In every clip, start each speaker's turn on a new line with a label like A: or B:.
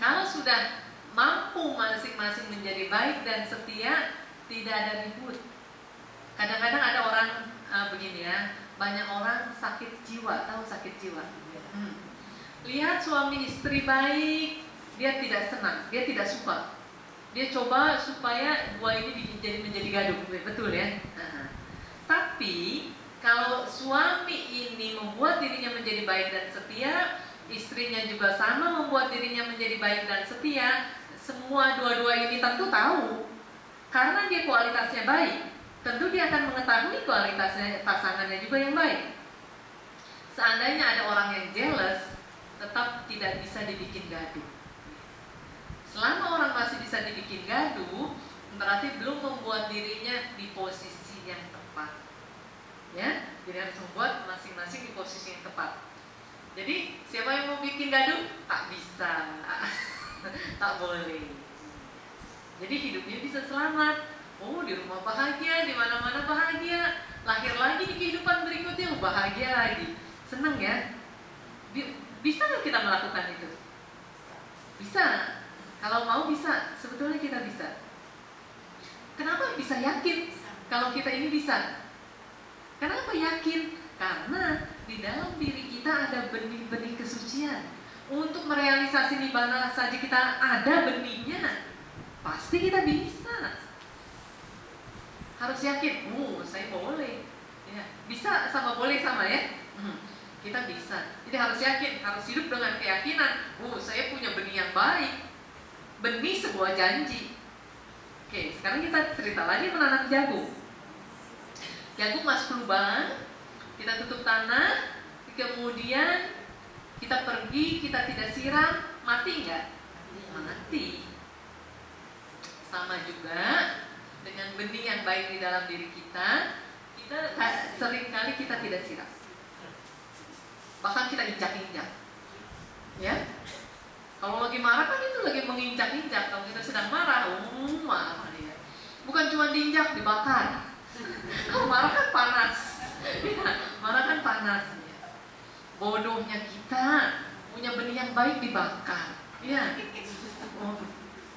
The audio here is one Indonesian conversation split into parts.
A: Kalau sudah mampu masing-masing menjadi baik dan setia, tidak ada ribut. Kadang-kadang ada orang begini ya, banyak orang sakit jiwa, tahu sakit jiwa? Lihat suami istri baik, dia tidak senang, dia tidak suka. Dia coba supaya dua ini menjadi gaduh, betul ya? Tapi kalau suami ini membuat dirinya menjadi baik dan setia, istrinya juga sama membuat dirinya menjadi baik dan setia, semua dua-dua ini tentu tahu. Karena dia kualitasnya baik, tentu dia akan mengetahui kualitasnya pasangannya juga yang baik. Seandainya ada orang yang jealous, tetap tidak bisa dibikin gaduh. Selama orang masih bisa dibikin gaduh, berarti belum membuat dirinya di posisi yang tepat. Ya, jadi harus membuat masing-masing di posisi yang tepat. Jadi siapa yang mau bikin gaduh? Tak bisa, tak boleh. Jadi hidupnya bisa selamat. Oh, di rumah bahagia, di mana-mana bahagia. Lahir lagi di kehidupan berikutnya, bahagia lagi. Senang ya? Bisa nggak kita melakukan itu? Bisa. Kalau mau bisa, sebetulnya kita bisa. Kenapa bisa yakin kalau kita ini bisa? Kenapa yakin? Karena di dalam diri kita ada benih-benih kesucian. Untuk merealisasi di mana saja kita ada benihnya, pasti kita bisa. Harus yakin, saya boleh. Ya, bisa sama boleh sama ya? Kita bisa. Jadi harus yakin, harus hidup dengan keyakinan. Saya punya benih yang baik. Benih sebuah janji. Oke, sekarang kita cerita lagi menanam jagung. Jagung masuk lubang, kita tutup tanah, kemudian kita pergi, kita tidak siram, mati nggak? Mati. Sama juga dengan benih yang baik di dalam diri kita, seringkali kita tidak siram. Bahkan kita injak-injak. Ya? Kalau lagi marah kan itu lagi menginjak-injak. Kalau kita sedang marah, marah dia. Bukan cuma diinjak, dibakar. Kalau marah kan panas. Ya, marah kan panas. Ya. Bodohnya kita punya benih yang baik dibakar. Ya.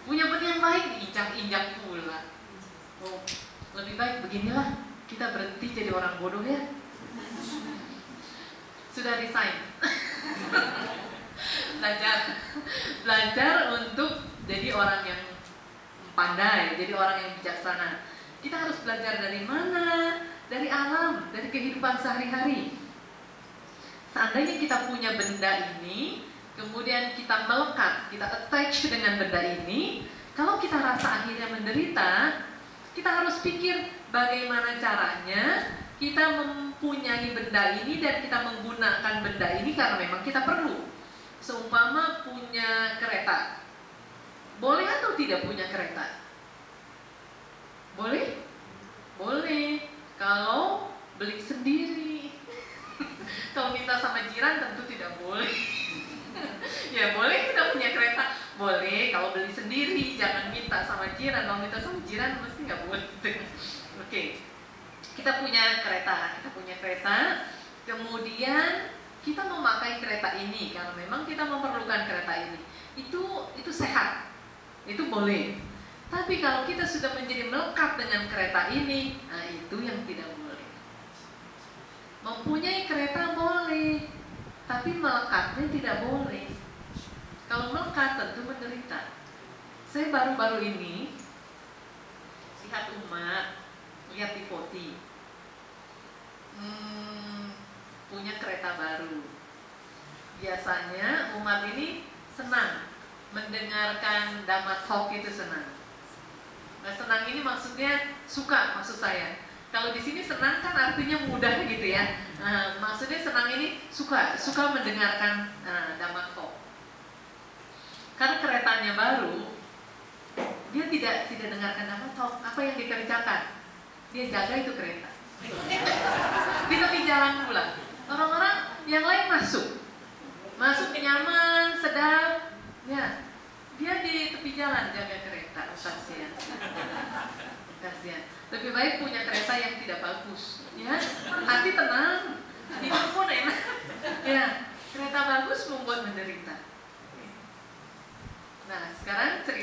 A: Punya benih yang baik diinjak-injak pula. Lebih baik beginilah, kita berhenti jadi orang bodoh ya. Sudah resign. Belajar untuk jadi orang yang pandai, jadi orang yang bijaksana. Kita harus belajar dari mana? Dari alam, dari kehidupan sehari-hari. Seandainya kita punya benda ini, kemudian kita melekat, kita attach dengan benda ini, kalau kita rasa akhirnya menderita, kita harus pikir bagaimana caranya kita mempunyai benda ini dan kita menggunakan benda ini karena memang kita perlu. Seumpama punya kereta, boleh atau tidak punya kereta? Boleh? Boleh. Kalau beli sendiri. Kalau minta sama jiran tentu tidak boleh. Ya boleh kita punya kereta, boleh. Kalau beli sendiri, jangan minta sama jiran. Kalau minta sama jiran mesti nggak boleh. Oke. Kita punya kereta, kemudian kita memakai kereta ini karena memang kita memerlukan kereta ini. Itu sehat, itu boleh. Tapi kalau kita sudah menjadi melekat dengan kereta ini, nah itu yang tidak boleh. Mempunyai kereta boleh, tapi melekatnya tidak boleh. Kalau melekat tentu menderita. Saya baru-baru ini lihat umat, lihat di Poti, punya kereta baru. Biasanya umat ini senang mendengarkan Dhamma Talk, itu senang. Nah, senang ini maksudnya suka, maksud saya. Kalau di sini senang kan artinya mudah gitu ya. Maksudnya senang ini suka mendengarkan Dhamma Talk. Karena keretanya baru, dia tidak dengarkan Dhamma Talk. Apa yang dikerjakan? Dia jaga itu kereta. Di tepi jalan pula. Orang-orang yang lain masuk nyaman, sedap, ya. Dia di tepi jalan jaga kereta. Kasihan. Lebih baik punya kereta yang tidak bagus, ya. Hati tenang, hidup pun enak. Ya, kereta bagus membuat menderita.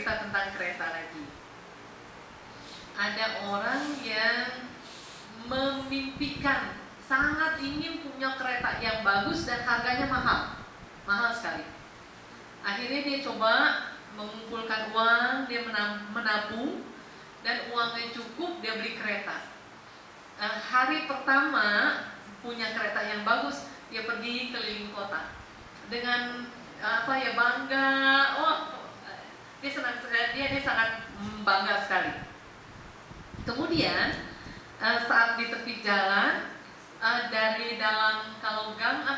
A: cerita tentang kereta lagi. Ada orang yang memimpikan, sangat ingin punya kereta yang bagus dan harganya mahal sekali. Akhirnya dia coba mengumpulkan uang, dia menabung, dan uangnya cukup, dia beli kereta. Hari pertama punya kereta yang bagus, dia pergi keliling kota dengan bangga. Dia sangat bangga sekali. Kemudian saat di tepi jalan, dari dalam, kalau gang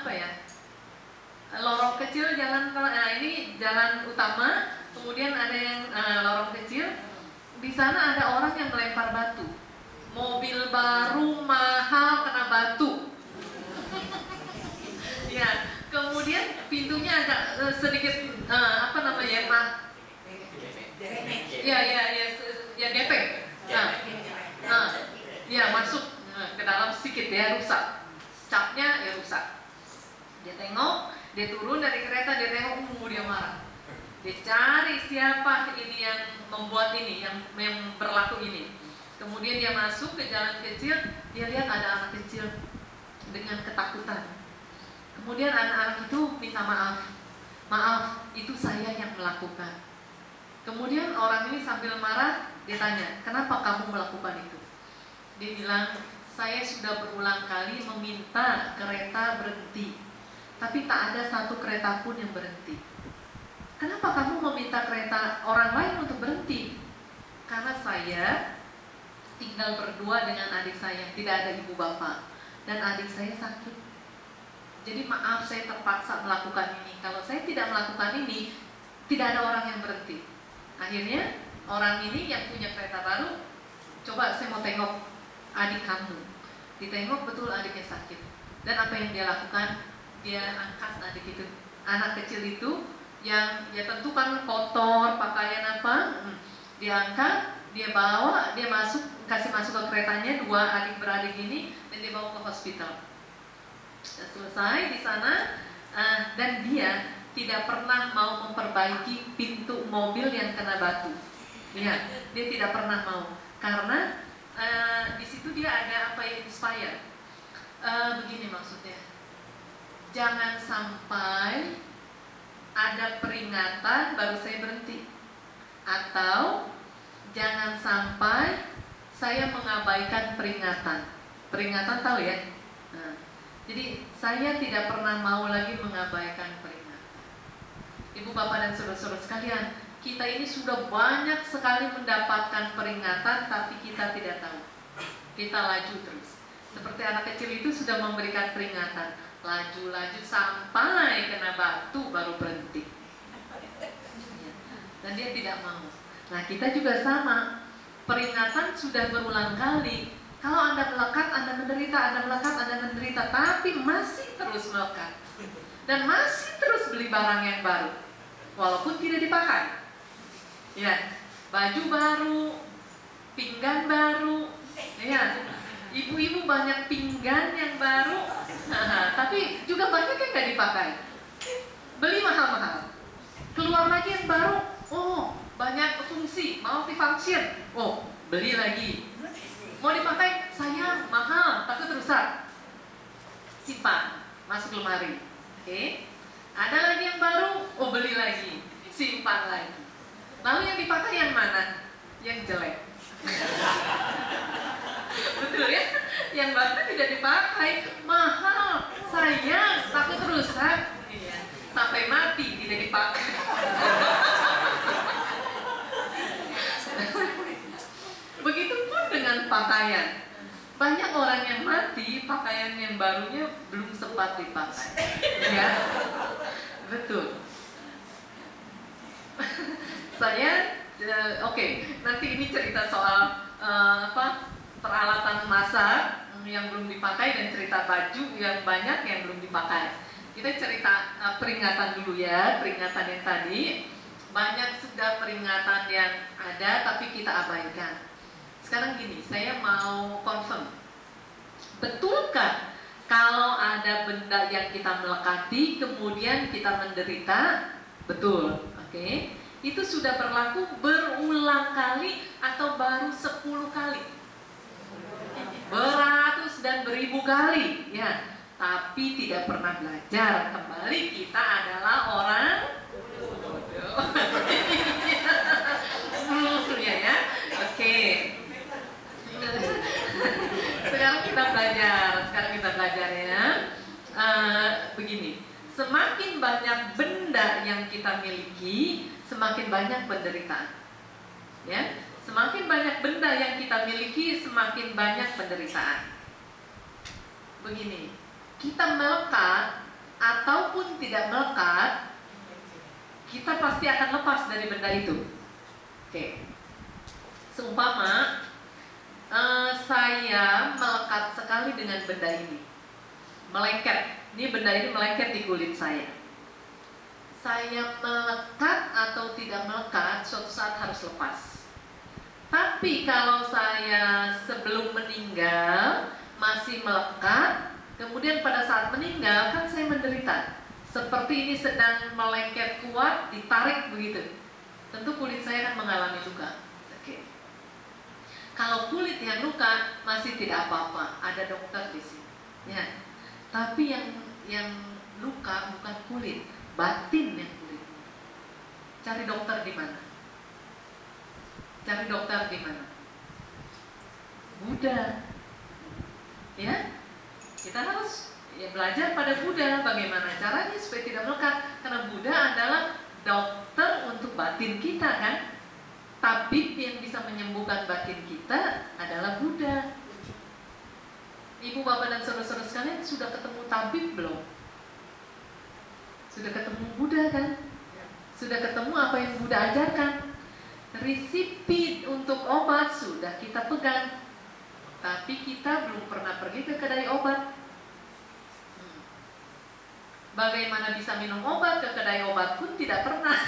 A: lorong kecil jalan, ini jalan utama, kemudian ada yang lorong kecil. Di sana ada orang yang melempar batu. Mobil baru mahal kena batu. Ya, kemudian pintunya agak sedikit gepeng. Ya, masuk ke dalam sedikit ya, rusak. Capnya ya rusak. Dia tengok, dia turun dari kereta, dia tengok, dia marah. Dia cari siapa ini yang membuat ini, yang berlaku ini. Kemudian dia masuk ke jalan kecil, dia lihat ada anak kecil dengan ketakutan. Kemudian anak-anak itu minta maaf, itu saya yang melakukan. Kemudian orang ini sambil marah, dia tanya, kenapa kamu melakukan itu? Dia bilang, saya sudah berulang kali meminta kereta berhenti, tapi tak ada satu kereta pun yang berhenti. Kenapa kamu meminta kereta orang lain untuk berhenti? Karena saya tinggal berdua dengan adik saya, tidak ada ibu bapak, dan adik saya sakit. Jadi maaf, saya terpaksa melakukan ini. Kalau saya tidak melakukan ini, tidak ada orang yang berhenti. Akhirnya orang ini yang punya kereta baru, coba saya mau tengok adik kamu. Ditengok, betul adiknya sakit. Dan apa yang dia lakukan? Dia angkat anak kecil itu yang ya tentu kan kotor, pakaian dia angkat, dia bawa, dia kasih masuk ke keretanya, dua adik beradik ini, dan dia bawa ke hospital. Selesai di sana, dan dia tidak pernah mau memperbaiki pintu mobil yang kena batu. Ya, dia tidak pernah mau, karena di situ dia ada inspire. Begini maksudnya, jangan sampai ada peringatan baru saya berhenti, atau jangan sampai saya mengabaikan peringatan. Peringatan tahu ya? Jadi saya tidak pernah mau lagi mengabaikan peringatan. Ibu bapak dan saudara-saudara sekalian, kita ini sudah banyak sekali mendapatkan peringatan, tapi kita tidak tahu. Kita laju terus. Seperti anak kecil itu sudah memberikan peringatan, laju-laju sampai kena batu baru berhenti. Dan dia tidak mau. Nah, kita juga sama. Peringatan sudah berulang kali. Kalau Anda melekat, Anda menderita, Anda melekat, Anda menderita, tapi masih terus melekat dan masih terus beli barang yang baru, walaupun tidak dipakai. Ya, baju baru, pinggan baru, ya, ibu-ibu banyak pinggan yang baru, tapi juga banyak yang nggak dipakai. Beli mahal-mahal, keluar lagi yang baru, banyak fungsi, multifunction, beli lagi. Mau dipakai, sayang, mahal, takut rusak, simpan, masuk lemari. Oke. Ada lagi yang baru, beli lagi, simpan lagi. Lalu yang dipakai yang mana? Yang jelek. Betul ya? Yang baru tidak dipakai, mahal, sayang, takut rusak, sampai mati tidak dipakai. Begitupun dengan pakaian. Banyak orang yang mati, pakaian yang barunya belum sempat dipakai. Ya, betul. Saya, nanti ini cerita soal peralatan masak yang belum dipakai dan cerita baju yang banyak yang belum dipakai. Kita cerita peringatan dulu ya, peringatan yang tadi. Banyak sudah peringatan yang ada tapi kita abaikan. Sekarang gini, saya mau confirm, betulkah kalau ada benda yang kita melekati kemudian kita menderita? Betul, oke. itu sudah berlaku berulang kali atau baru 10 kali? Beratus dan beribu kali, ya. Tapi tidak pernah belajar. Kembali kita adalah orang bodoh. Ya. Oke. Sekarang kita belajar ya. Begini, semakin banyak benda yang kita miliki, semakin banyak penderitaan. Ya, semakin banyak benda yang kita miliki, semakin banyak penderitaan. Begini, kita melekat ataupun tidak melekat, kita pasti akan lepas dari benda itu. Oke. Seumpama saya melekat sekali dengan benda ini, melengket. Ini benda ini melengket di kulit saya. Saya melekat atau tidak melekat, suatu saat harus lepas. Tapi kalau saya sebelum meninggal masih melekat, kemudian pada saat meninggal kan saya menderita. Seperti ini sedang melengket kuat, ditarik begitu. Tentu kulit saya akan mengalami luka. Oke. Kalau kulit yang luka masih tidak apa-apa, ada dokter di sini. Ya. Tapi yang luka bukan kulit, batin yang kulit. Cari dokter di mana? Cari dokter di mana? Buddha. Ya. Kita harus belajar pada Buddha bagaimana caranya supaya tidak melekat. Karena Buddha adalah dokter untuk batin kita kan. Tabib yang bisa menyembuhkan batin kita adalah Buddha. Ibu, bapak, dan saudara-saudara sekalian sudah ketemu tabib belum? Sudah ketemu Buddha kan? Sudah ketemu apa yang Buddha ajarkan? Resipi untuk obat sudah kita pegang, tapi kita belum pernah pergi ke kedai obat. Bagaimana bisa minum obat ke kedai obat pun tidak pernah.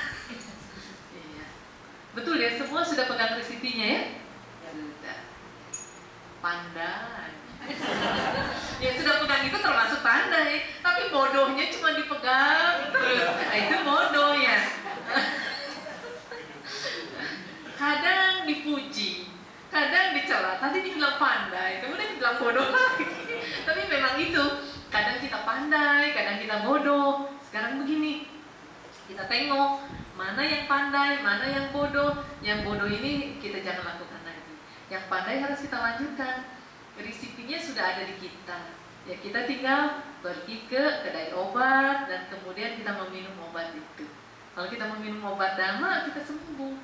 A: Betul ya, semua sudah pegang resipinya ya? Sudah. Pandai. Ya sudah pegang itu termasuk pandai, tapi bodohnya cuma dipegang terus. Nah, itu bodoh ya. Kadang dipuji, kadang dicela. Tadi dibilang pandai, kemudian dibilang bodoh lagi. Tapi memang itu, kadang kita pandai, kadang kita bodoh. Sekarang begini, kita tengok mana yang pandai, mana yang bodoh. Yang bodoh ini kita jangan lakukan lagi. Yang pandai harus kita lanjutkan. Resipinya sudah ada di kita. Ya kita tinggal pergi ke kedai obat dan kemudian kita meminum obat itu. Kalau kita meminum obat dhamma, kita sembuh.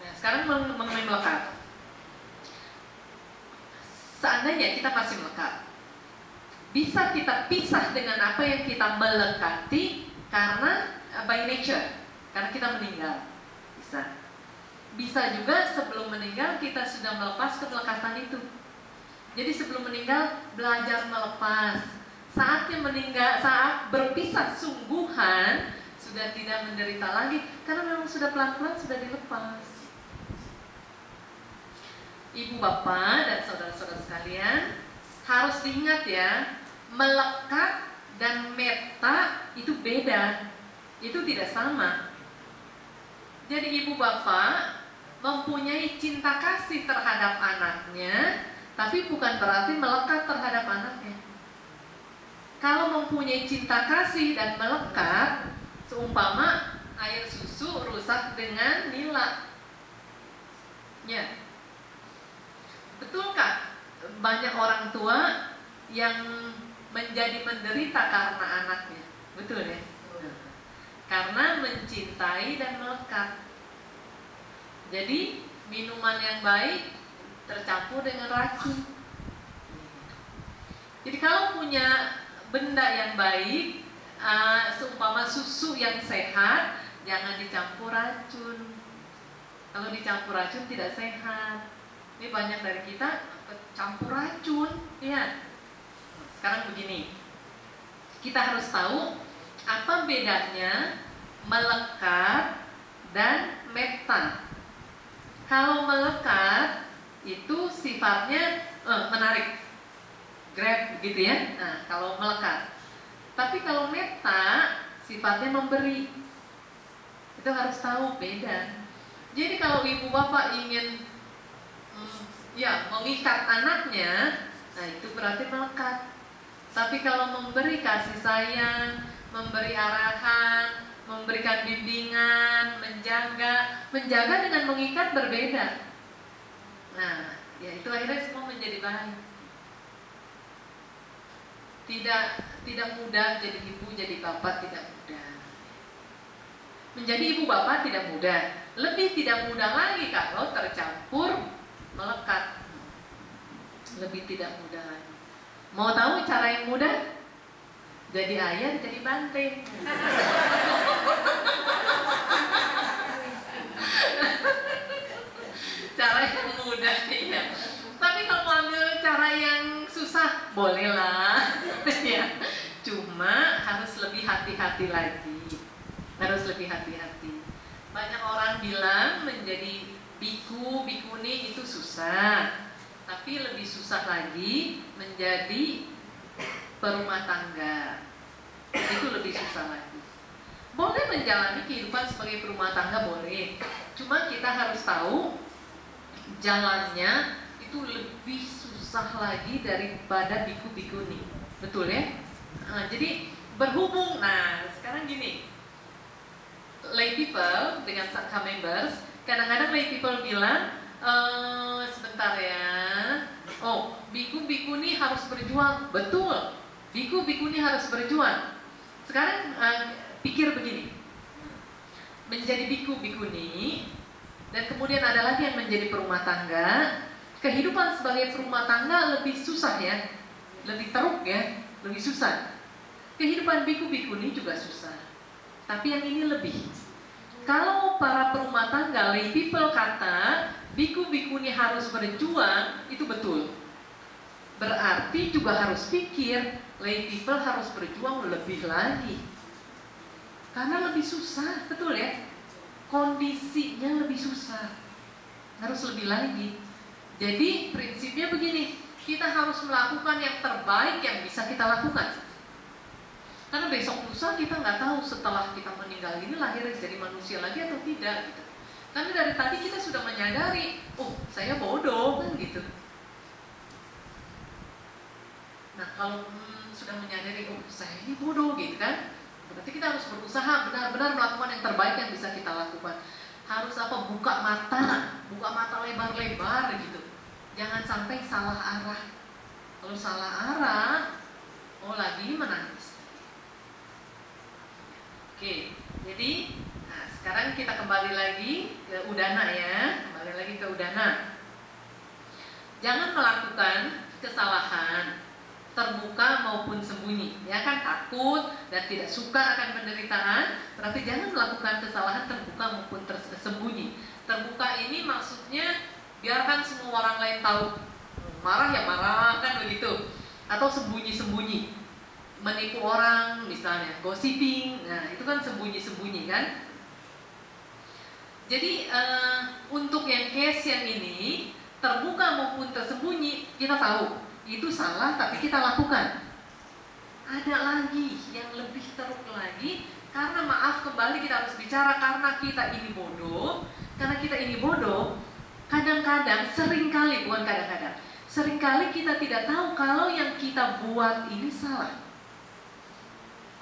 A: Nah, sekarang mengenai melekat. Seandainya kita masih melekat, bisa kita pisah dengan apa yang kita melekati karena by nature, karena kita meninggal. Bisa juga sebelum meninggal kita sudah melepas kemelekatan itu. Jadi sebelum meninggal belajar melepas. Saatnya meninggal, saat berpisah sungguhan sudah tidak menderita lagi karena memang sudah pelan-pelan sudah dilepas. Ibu, bapak, dan saudara-saudara sekalian harus diingat ya, melekat dan meta itu beda. Itu tidak sama. Jadi ibu bapak mempunyai cinta kasih terhadap anaknya, tapi bukan berarti melekat terhadap anaknya. Kalau mempunyai cinta kasih dan melekat, seumpama air susu rusak dengan nila. Ya. Betulkah banyak orang tua yang menjadi menderita karena anaknya? Betul ya? Karena mencintai dan melekat. Jadi minuman yang baik tercampur dengan racun. Jadi kalau punya benda yang baik, seumpama susu yang sehat, jangan dicampur racun. Kalau dicampur racun tidak sehat. Ini banyak dari kita campur racun, ya. Sekarang begini, kita harus tahu apa bedanya melekat dan meta. Kalau melekat itu sifatnya menarik, grab gitu ya. Nah, kalau melekat. Tapi kalau meta sifatnya memberi. Itu harus tahu beda. Jadi kalau ibu bapak ingin mengikat anaknya, nah itu berarti melekat. Tapi kalau memberi kasih sayang, memberi arahan, memberikan bimbingan, menjaga dengan mengikat berbeda. Nah, ya itu akhirnya semua menjadi baik. Tidak mudah jadi ibu, jadi bapak tidak mudah. Menjadi ibu bapak tidak mudah. Lebih tidak mudah lagi kalau tercampur melekat. Lebih tidak mudah lagi. Mau tahu cara yang mudah? Jadi ayah, jadi banteng. Cara yang mudah ya. Tapi kalau mau ambil cara yang susah, bolehlah. Ya. Cuma harus lebih hati-hati lagi. Harus lebih hati-hati. Banyak orang bilang menjadi biku, bikuni itu susah. Tapi lebih susah lagi menjadi perumah tangga. Itu lebih susah lagi. Boleh menjalani kehidupan sebagai perumah tangga, boleh. Cuma kita harus tahu jalannya itu lebih susah lagi daripada biku-bikuni. Betul ya? Jadi berhubung. Nah sekarang gini, lay people dengan Sangka members, kadang-kadang lay people bilang sebentar ya, biku-bikuni harus berjuang. Betul, biku-bikuni harus berjuang. Sekarang pikir begini, menjadi biku-bikuni dan kemudian ada lagi yang menjadi perumah tangga. Kehidupan sebagai perumah tangga lebih susah ya, lebih teruk ya, lebih susah. Kehidupan biku-bikuni juga susah, tapi yang ini lebih. Kalau para perumah tangga, lay people kata biku-bikuni harus berjuang, itu betul. Berarti juga harus pikir lay people harus berjuang lebih lagi. Karena lebih susah, betul ya? Kondisinya lebih susah. Harus lebih lagi. Jadi prinsipnya begini, kita harus melakukan yang terbaik yang bisa kita lakukan. Karena besok lusa kita nggak tahu setelah kita meninggal ini lahir jadi manusia lagi atau tidak gitu. Karena dari tadi kita sudah menyadari, saya bodoh kan gitu. Nah kalau sudah menyadari, saya ini bodoh gitu kan, berarti kita harus berusaha benar-benar melakukan yang terbaik yang bisa kita lakukan. Harus buka mata lebar-lebar gitu. Jangan sampai salah arah. Kalau salah arah, lagi menangis. Oke, jadi sekarang kita kembali lagi ke Udana ya. Kembali lagi ke Udana. Jangan melakukan kesalahan terbuka maupun sembunyi, ya kan, takut dan tidak suka akan penderitaan, berarti jangan melakukan kesalahan terbuka maupun tersembunyi. Terbuka ini maksudnya biarkan semua orang lain tahu, marah ya marah kan begitu, atau sembunyi-sembunyi, menipu orang misalnya, gossiping, nah itu kan sembunyi-sembunyi kan. Jadi untuk yang case yang ini terbuka maupun tersembunyi kita tahu itu salah, tapi kita lakukan. Ada lagi yang lebih teruk lagi, karena maaf kembali kita harus bicara karena kita ini bodoh. Karena kita ini bodoh, kadang-kadang, seringkali kita tidak tahu kalau yang kita buat ini salah.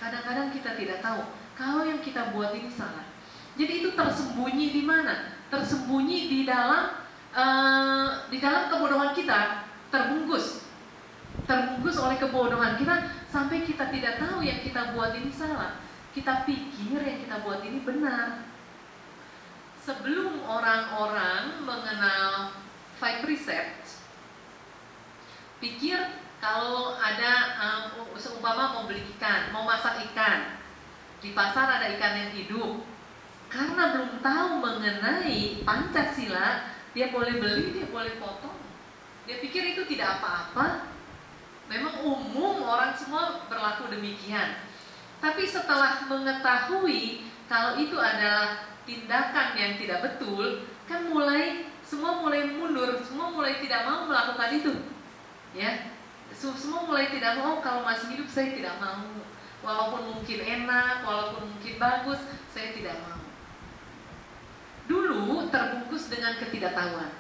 A: Kadang-kadang kita tidak tahu kalau yang kita buat ini salah. Jadi itu tersembunyi di mana? Tersembunyi di dalam kebodohan kita, terbungkus oleh kebodohan kita sampai kita tidak tahu yang kita buat ini salah. Kita pikir yang kita buat ini benar. Sebelum orang-orang mengenal 5 precepts, pikir kalau ada seumpama mau beli ikan, mau masak ikan, di pasar ada ikan yang hidup. Karena belum tahu mengenai Pancasila, dia boleh beli, dia boleh potong. Dia pikir itu tidak apa-apa. Memang umum orang semua berlaku demikian. Tapi setelah mengetahui kalau itu adalah tindakan yang tidak betul, kan semua mulai mundur, semua mulai tidak mau melakukan itu. Ya. Semua mulai tidak mau, kalau masih hidup saya tidak mau. Walaupun mungkin enak, walaupun mungkin bagus, saya tidak mau. Dulu terbungkus dengan ketidaktahuan.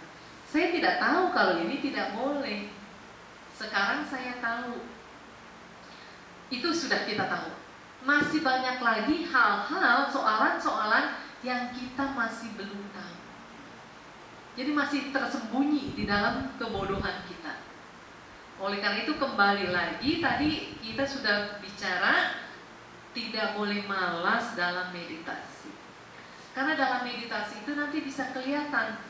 A: Saya tidak tahu kalau ini tidak boleh. Sekarang saya tahu. Itu sudah kita tahu. Masih banyak lagi hal-hal, soalan-soalan yang kita masih belum tahu. Jadi masih tersembunyi di dalam kebodohan kita. Oleh karena itu kembali lagi, tadi kita sudah bicara tidak boleh malas dalam meditasi. Karena dalam meditasi itu nanti bisa kelihatan,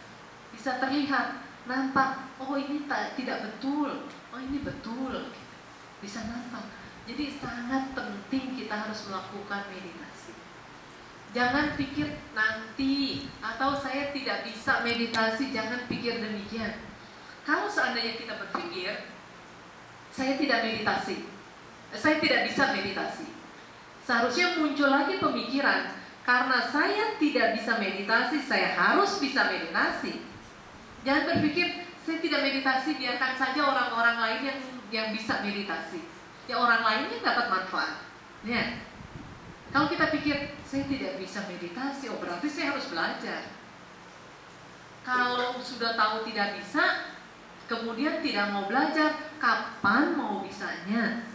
A: bisa terlihat, nampak, oh ini tidak betul, oh ini betul, bisa nampak. Jadi sangat penting kita harus melakukan meditasi. Jangan pikir nanti, atau saya tidak bisa meditasi, jangan pikir demikian. Kalau seandainya kita berpikir, saya tidak meditasi, saya tidak bisa meditasi, seharusnya muncul lagi pemikiran, karena saya tidak bisa meditasi, saya harus bisa meditasi. Jangan berpikir, saya tidak meditasi, biarkan saja orang-orang lain yang bisa meditasi. Ya orang lainnya dapat manfaat. Ya. Kalau kita pikir, saya tidak bisa meditasi, oh berarti saya harus belajar. Kalau sudah tahu tidak bisa, kemudian tidak mau belajar, kapan mau bisanya?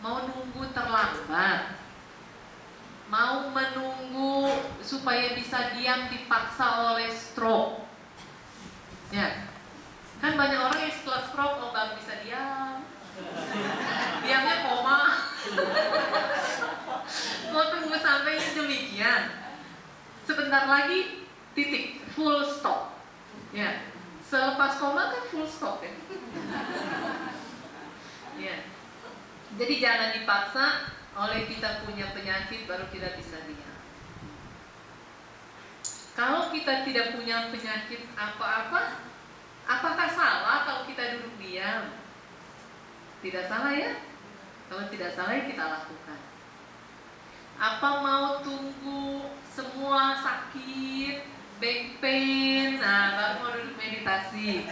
A: Mau nunggu terlambat? Mau menunggu supaya bisa diam dipaksa oleh stroke? Ya, kan banyak orang yang setelah stroke oh baru bisa diam, diamnya koma. Mau tunggu sampai demikian? Sebentar lagi titik, full stop. Ya, selepas koma kan full stop ya. Ya, jadi jangan dipaksa oleh kita punya penyakit baru kita bisa diam. Kalau kita tidak punya penyakit apa-apa, apakah salah kalau kita duduk diam? Tidak salah ya? Kalau tidak salah ya kita lakukan. Apa mau tunggu semua sakit, back pain, nah baru mau duduk meditasi?